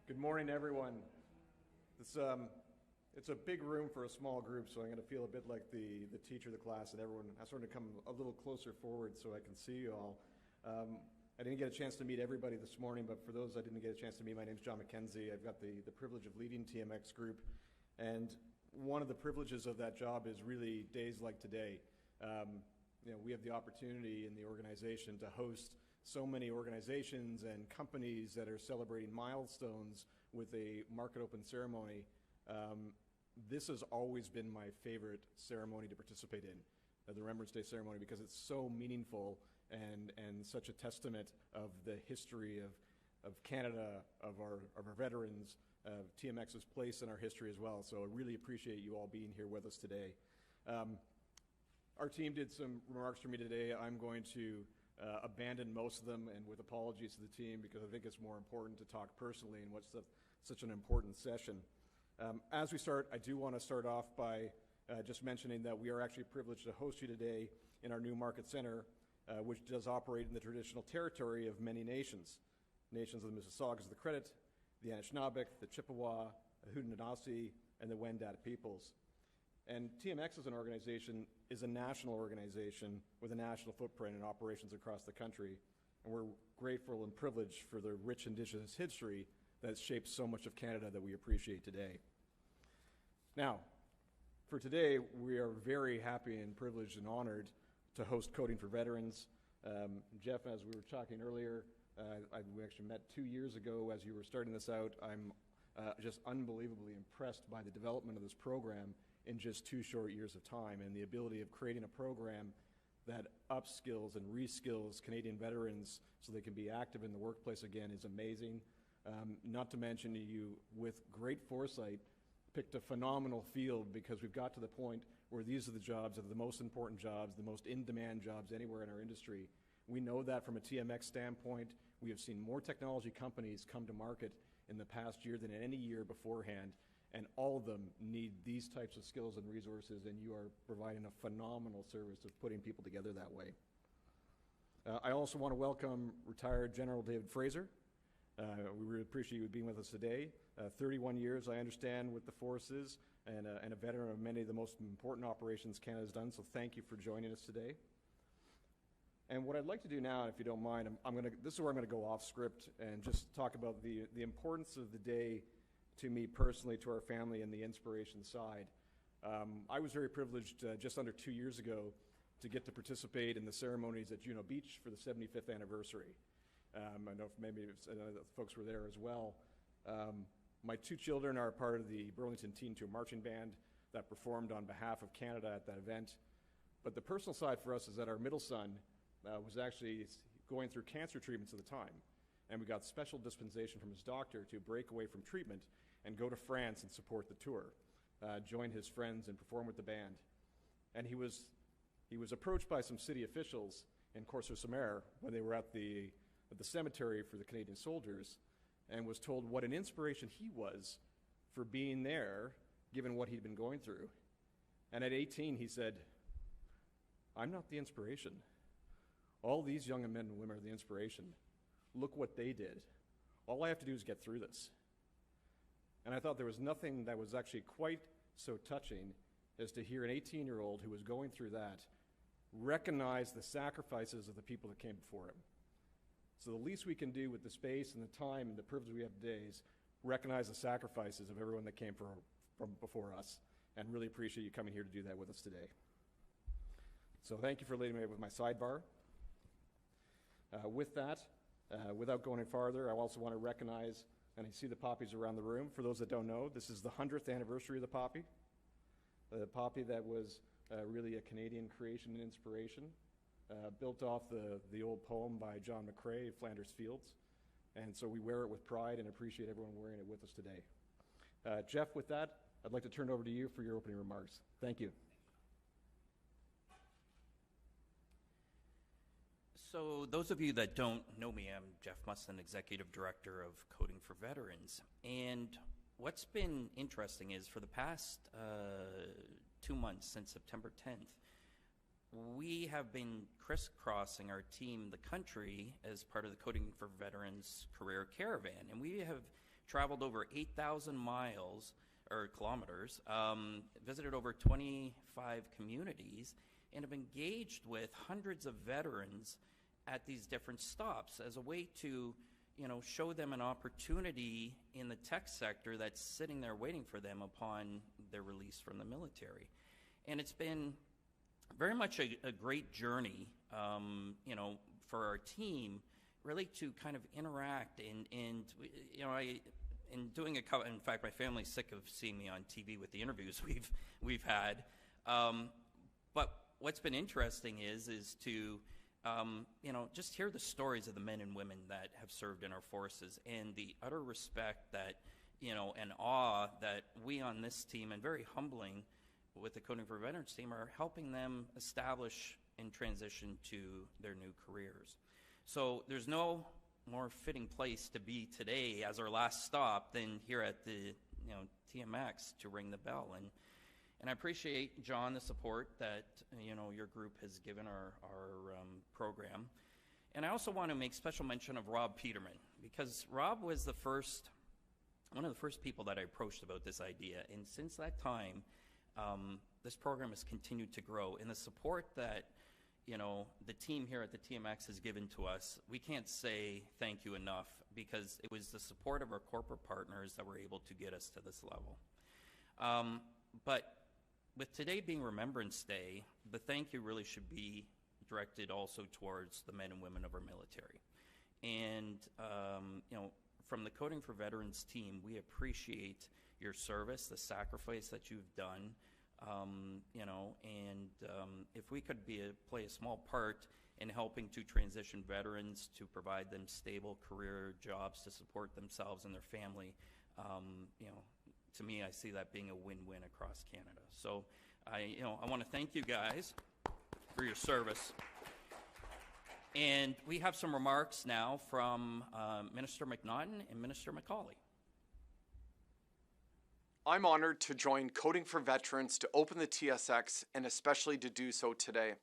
Good morning, everyone. It's a big room for a small group, so I'm going to feel a bit like the teacher of the class, and everyone has sort of come a little closer forward so I can see you all. I didn't get a chance to meet everybody this morning, but for those I didn't get a chance to meet, my name's John McKenzie. I've got the privilege of leading TMX Group, and one of the privileges of that job is really days like today. We have the opportunity in the organization to host so many organizations and companies that are celebrating milestones with a market open ceremony. This has always been my favorite ceremony to participate in, the Remembrance Day ceremony, because it's so meaningful and such a testament of the history of Canada, of our veterans, TMX's place in our history as well. So I really appreciate you all being here with us today. Our team did some remarks for me today. I'm going to abandon most of them, and with apologies to the team, because I think it's more important to talk personally in what's such an important session. As we start, I do want to start off by just mentioning that we are actually privileged to host you today in our new Market Center, which does operate in the traditional territory of many nations. Nations of the Mississaugas of the Credit, the Anishinaabe, the Chippewa, the Haudenosaunee, and the Wendat peoples. And TMX as an organization is a national organization with a national footprint and operations across the country. And we're grateful and privileged for the rich Indigenous history that shapes so much of Canada that we appreciate today. Now, for today, we are very happy and privileged and honored to host Coding for Veterans. Jeff, as we were talking earlier, we actually met 2 years ago as you were starting this out. I'm just unbelievably impressed by the development of this program in just 2 short years of time, and the ability of creating a program that upskills and reskills Canadian veterans so they can be active in the workplace again is amazing. Not to mention, you, with great foresight, picked a phenomenal field, because we've got to the point where these are the jobs that are the most important jobs, the most in-demand jobs anywhere in our industry. We know that from a TMX standpoint. We have seen more technology companies come to market in the past year than in any year beforehand, and all of them need these types of skills and resources, and you are providing a phenomenal service of putting people together that way. I also want to welcome retired General David Fraser. We really appreciate you being with us today. 31 years, I understand, with the forces, and a veteran of many of the most important operations Canada's done, so thank you for joining us today. And what I'd like to do now, if you don't mind, this is where I'm going to go off script and just talk about the importance of the day to me personally, to our family, and the inspiration side. I was very privileged just under 2 years ago to get to participate in the ceremonies at Juno Beach for the 75th anniversary. I know maybe folks were there as well. My 2 children are part of the Burlington Teen Tour Marching Band that performed on behalf of Canada at that event. But the personal side for us is that our middle son was actually going through cancer treatments at the time, and we got special dispensation from his doctor to break away from treatment and go to France and support the tour, join his friends and perform with the band. And he was approached by some city officials in Courseulles-sur-Mer when they were at the cemetery for the Canadian soldiers, and was told what an inspiration he was for being there, given what he'd been going through. And at 18, he said, "I'm not the inspiration. All these young men and women are the inspiration. Look what they did. All I have to do is get through this." And I thought there was nothing that was actually quite so touching as to hear an 18-year-old who was going through that recognize the sacrifices of the people that came before him. So the least we can do with the space and the time and the privilege we have today is recognize the sacrifices of everyone that came from before us, and really appreciate you coming here to do that with us today. So thank you for letting me with my sidebar. With that, without going any farther, I also want to recognize, and I see the poppies around the room. For those that don't know, this is the 100th anniversary of the poppy. The poppy that was really a Canadian creation and inspiration, built off the old poem by John McCrae, Flanders Fields. And so we wear it with pride and appreciate everyone wearing it with us today. Jeff, with that, I'd like to turn it over to you for your opening remarks. Thank you. So those of you that don't know me, I'm Jeff Mustin, Executive Director of Coding for Veterans. And what's been interesting is for the past 2 months, since September 10th, we have been crisscrossing our team, the country, as part of the Coding for Veterans Career Caravan. And we have traveled over 8,000 miles or kilometers, visited over 25 communities, and have engaged with hundreds of veterans at these different stops as a way to, show them an opportunity in the tech sector that's sitting there waiting for them upon their release from the military. And it's been very much a great journey, for our team, really to kind of interact and doing in fact, my family's sick of seeing me on TV with the interviews we've had. But what's been interesting is to just hear the stories of the men and women that have served in our forces, and the utter respect that, and awe that we on this team, and very humbling with the Coding for Veterans team, are helping them establish and transition to their new careers. So there's no more fitting place to be today as our last stop than here at the TMX to ring the bell. And I appreciate, John, the support that your group has given our program. And I also want to make special mention of Rob Peterman, because Rob was one of the first people that I approached about this idea. And since that time, this program has continued to grow. And the support that the team here at the TMX has given to us, we can't say thank you enough, because it was the support of our corporate partners that were able to get us to this level. But with today being Remembrance Day, the thank you really should be directed also towards the men and women of our military. And, from the Coding for Veterans team, we appreciate your service, the sacrifice that you've done, if we could play a small part in helping to transition veterans, to provide them stable career jobs to support themselves and their family, to me, I see that being a win-win across Canada. So I want to thank you guys for your service. And we have some remarks now from Minister McNaughton and Minister McCauley. I'm honored to join Coding for Veterans to open the TSX, and especially to do so today.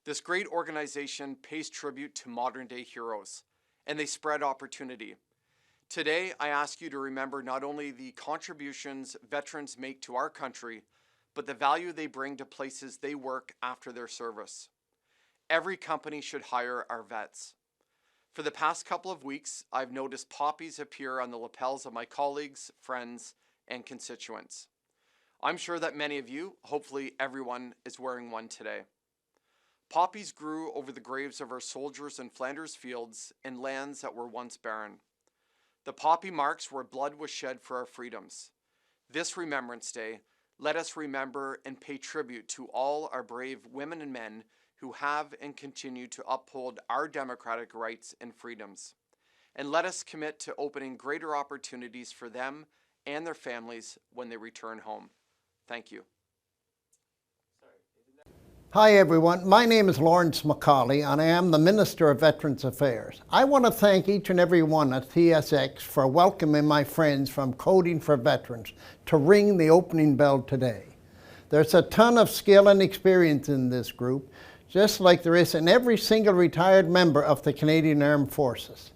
This great organization pays tribute to modern-day heroes, and they spread opportunity. Today, I ask you to remember not only the contributions veterans make to our country, but the value they bring to places they work after their service. Every company should hire our vets. For the past couple of weeks, I've noticed poppies appear on the lapels of my colleagues, friends, and constituents. I'm sure that many of you, hopefully everyone, is wearing one today. Poppies grew over the graves of our soldiers in Flanders fields in lands that were once barren. The poppy marks where blood was shed for our freedoms. This Remembrance Day, let us remember and pay tribute to all our brave women and men who have and continue to uphold our democratic rights and freedoms. And let us commit to opening greater opportunities for them and their families when they return home. Thank you. Hi everyone, my name is Lawrence McCauley and I am the Minister of Veterans Affairs. I want to thank each and every one at TSX for welcoming my friends from Coding for Veterans to ring the opening bell today. There's a ton of skill and experience in this group, just like there is in every single retired member of the Canadian Armed Forces.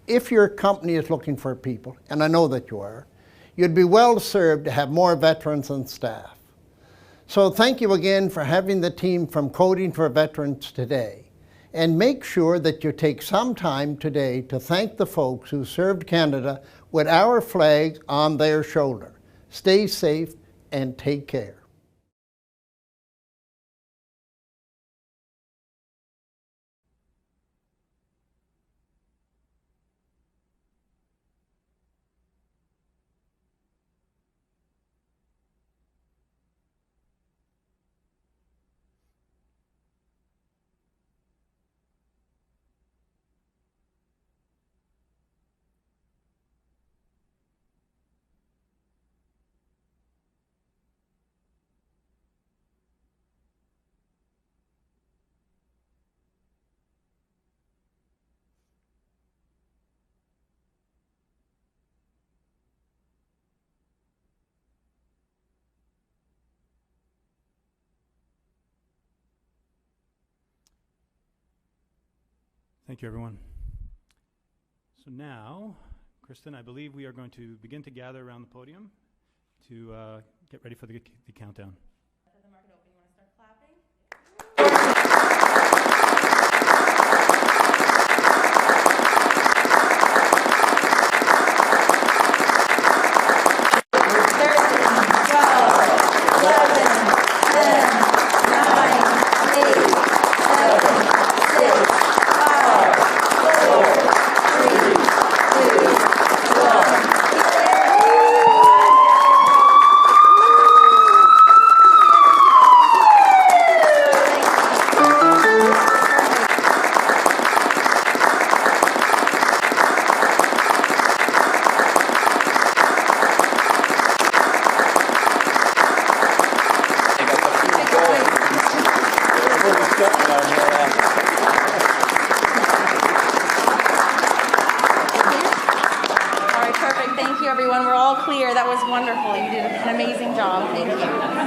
If your company is looking for people, and I know that you are, you'd be well served to have more veterans on staff. So thank you again for having the team from Coding for Veterans today. And make sure that you take some time today to thank the folks who served Canada with our flag on their shoulder. Stay safe and take care. Thank you, everyone. So now, Kristen, I believe we are going to begin to gather around the podium to get ready for the countdown. The market open. You want to start clapping? All right, perfect. Thank you, everyone. We're all clear. That was wonderful. You did an amazing job. Thank you.